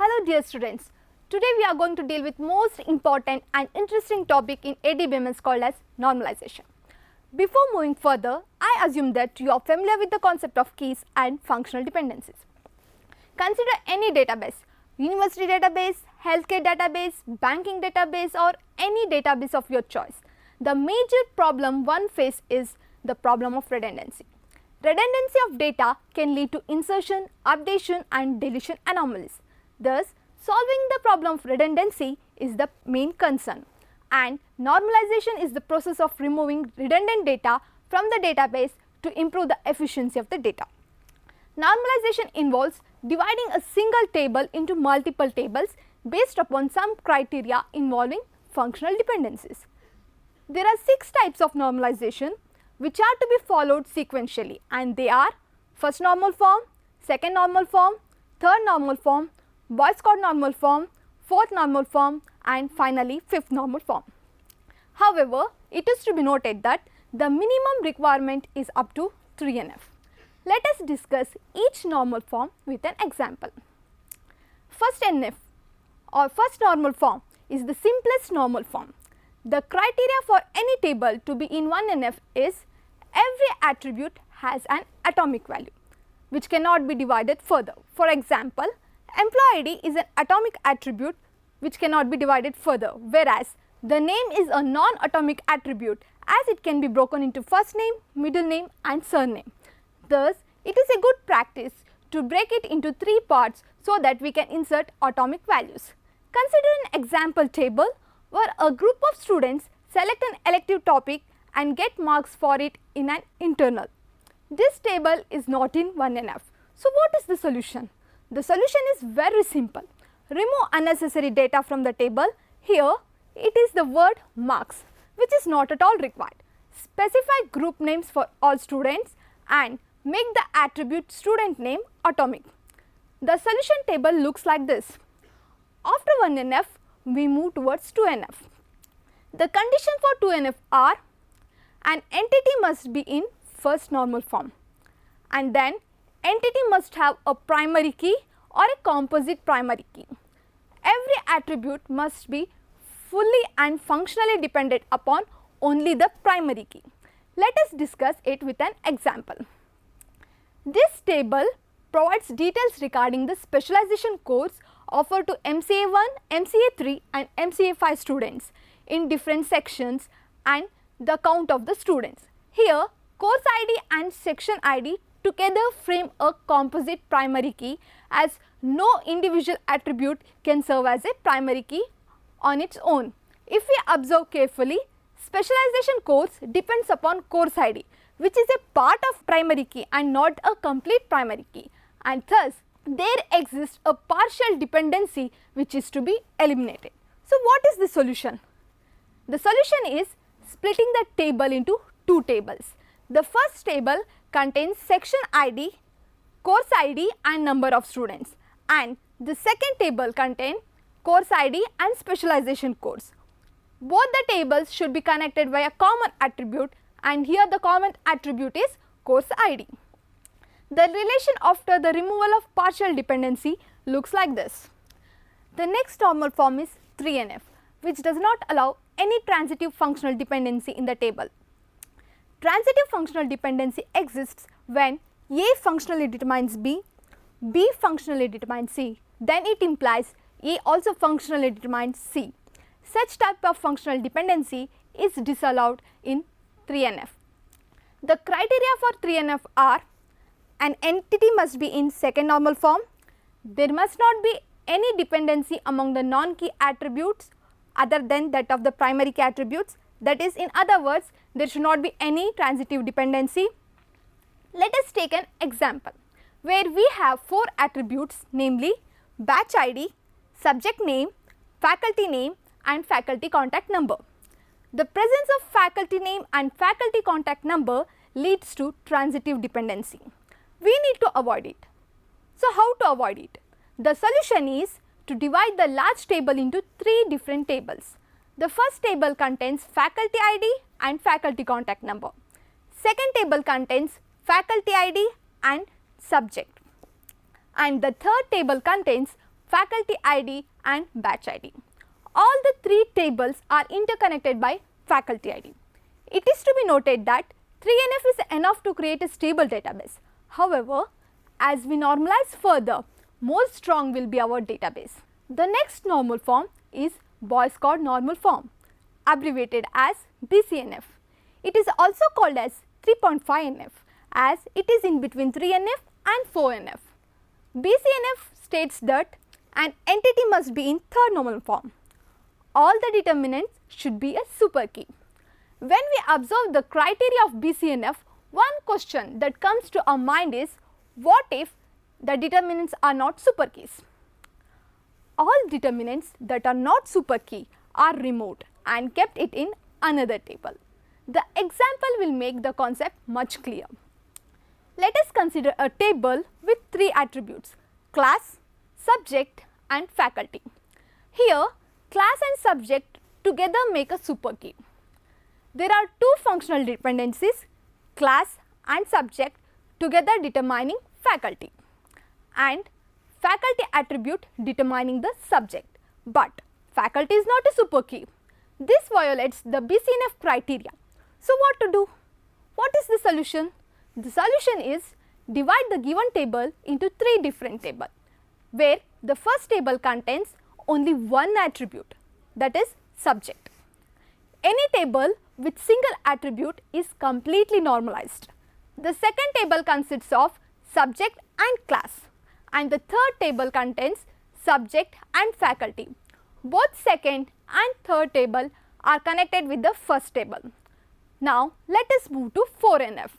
Hello dear students, today we are going to deal with most important and interesting topic in ADBMS called as normalization. Before moving further, I assume that you are familiar with the concept of keys and functional dependencies. Consider any database, university database, healthcare database, banking database or any database of your choice. The major problem one faces is the problem of redundancy. Redundancy of data can lead to insertion, updation and deletion anomalies. Thus, solving the problem of redundancy is the main concern, and normalization is the process of removing redundant data from the database to improve the efficiency of the data. Normalization involves dividing a single table into multiple tables based upon some criteria involving functional dependencies. There are 6 types of normalization which are to be followed sequentially, and they are first normal form, second normal form, third normal form, Boyce-Codd normal form, fourth normal form and finally fifth normal form. However, it is to be noted that the minimum requirement is up to 3NF. Let us discuss each normal form with an example. First NF or first normal form is the simplest normal form. The criteria for any table to be in 1NF is every attribute has an atomic value which cannot be divided further. For example, employee ID is an atomic attribute which cannot be divided further, whereas the name is a non-atomic attribute as it can be broken into first name, middle name and surname. Thus, it is a good practice to break it into 3 parts so that we can insert atomic values. Consider an example table where a group of students select an elective topic and get marks for it in an internal. This table is not in 1NF. So, what is the solution? The solution is very simple. Remove unnecessary data from the table. Here it is the word marks which is not at all required. Specify group names for all students and make the attribute student name atomic. The solution table looks like this. After 1NF, we move towards 2NF. The condition for 2NF are an entity must be in first normal form, and then entity must have a primary key or a composite primary key. Every attribute must be fully and functionally dependent upon only the primary key. Let us discuss it with an example. This table provides details regarding the specialization course offered to MCA 1, MCA 3 and MCA 5 students in different sections and the count of the students. Here, course ID and section ID together frame a composite primary key, as no individual attribute can serve as a primary key on its own. If we observe carefully, specialization course depends upon course ID, which is a part of primary key and not a complete primary key, and thus there exists a partial dependency which is to be eliminated. So, what is the solution? The solution is splitting the table into 2 tables. The first table contains section ID, course ID and number of students, and the second table contains course ID and specialization course. Both the tables should be connected by a common attribute, and here the common attribute is course ID. The relation after the removal of partial dependency looks like this. The next normal form is 3NF, which does not allow any transitive functional dependency in the table. Transitive functional dependency exists when A functionally determines B, B functionally determines C, then it implies A also functionally determines C. Such type of functional dependency is disallowed in 3NF. The criteria for 3NF are: an entity must be in second normal form, there must not be any dependency among the non-key attributes other than that of the primary key attributes, that is, in other words, there should not be any transitive dependency. Let us take an example where we have 4 attributes, namely batch ID, subject name, faculty name and faculty contact number. The presence of faculty name and faculty contact number leads to transitive dependency. We need to avoid it. So, how to avoid it? The solution is to divide the large table into 3 different tables. The first table contains faculty ID and faculty contact number. Second table contains faculty ID and subject. And the third table contains faculty ID and batch ID. All the three tables are interconnected by faculty ID. It is to be noted that 3NF is enough to create a stable database. However, as we normalize further, more strong will be our database. The next normal form is Boyce-Codd normal form, abbreviated as BCNF. It is also called as 3.5NF as it is in between 3NF and 4NF. BCNF states that an entity must be in third normal form. All the determinants should be a super key. When we observe the criteria of BCNF, one question that comes to our mind is, what if the determinants are not super keys? All determinants that are not super key are removed and kept it in another table. The example will make the concept much clearer. Let us consider a table with three attributes: class, subject and faculty. Here, class and subject together make a super key. There are two functional dependencies, class and subject, together determining faculty, and faculty attribute determining the subject. But faculty is not a super key. This violates the BCNF criteria. So what to do? What is the solution? The solution is divide the given table into three different tables, where the first table contains only one attribute, that is subject. Any table with single attribute is completely normalized. The second table consists of subject and class, and the third table contains subject and faculty. Both second and third table are connected with the first table. Now let us move to 4NF.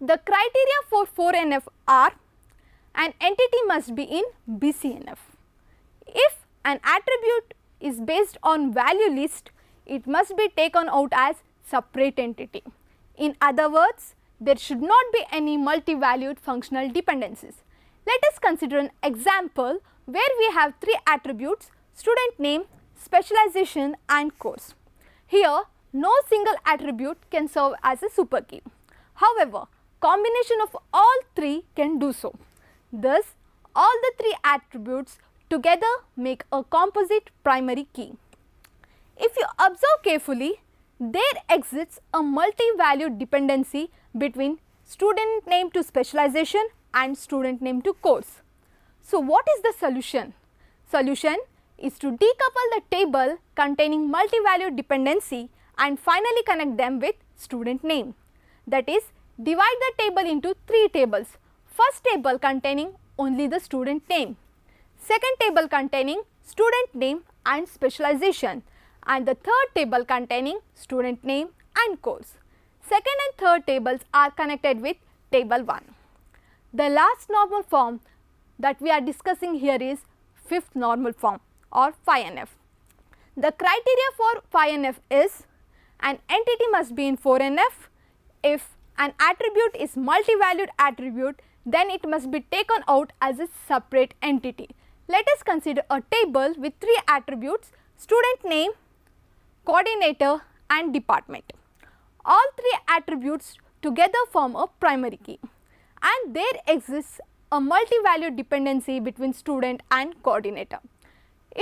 The criteria for 4NF are: an entity must be in BCNF. If an attribute is based on value list, it must be taken out as separate entity. In other words, there should not be any multi-valued functional dependencies. Let us consider an example where we have three attributes: student name, specialization and course. Here, no single attribute can serve as a super key. However, combination of all three can do so. Thus, all the three attributes together make a composite primary key. If you observe carefully, there exists a multi-valued dependency between student name to specialization and student name to course. So what is the solution? Solution is to decouple the table containing multi-valued dependency and finally connect them with student name. That is, divide the table into three tables. First table containing only the student name, second table containing student name and specialization, and the third table containing student name and course. Second and third tables are connected with table 1. The last normal form that we are discussing here is fifth normal form or 5NF. The criteria for 5NF is: an entity must be in 4NF. If an attribute is multi-valued attribute, then it must be taken out as a separate entity. Let us consider a table with three attributes: student name, coordinator and department. All three attributes together form a primary key, and there exists a multi-valued dependency between student and coordinator.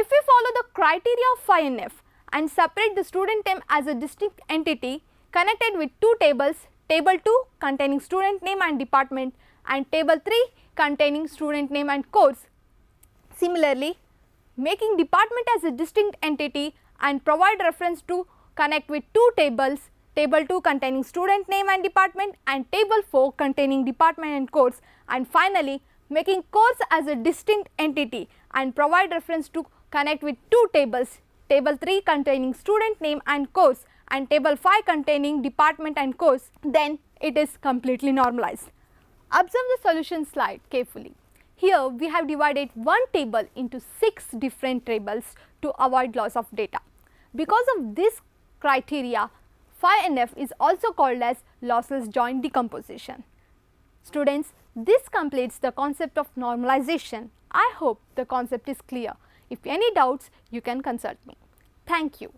If we follow the criteria of 5NF and separate the student name as a distinct entity connected with two tables, table 2 containing student name and department and table 3 containing student name and course. Similarly, making department as a distinct entity and provide reference to connect with two tables, table 2 containing student name and department and table 4 containing department and course, and finally making course as a distinct entity and provide reference to connect with two tables, table 3 containing student name and course and table 5 containing department and course, then it is completely normalized. Observe the solution slide carefully. Here we have divided one table into 6 different tables to avoid loss of data. Because of this criteria, 5NF is also called as lossless joint decomposition. Students, this completes the concept of normalization. I hope the concept is clear. If any doubts, you can consult me. Thank you.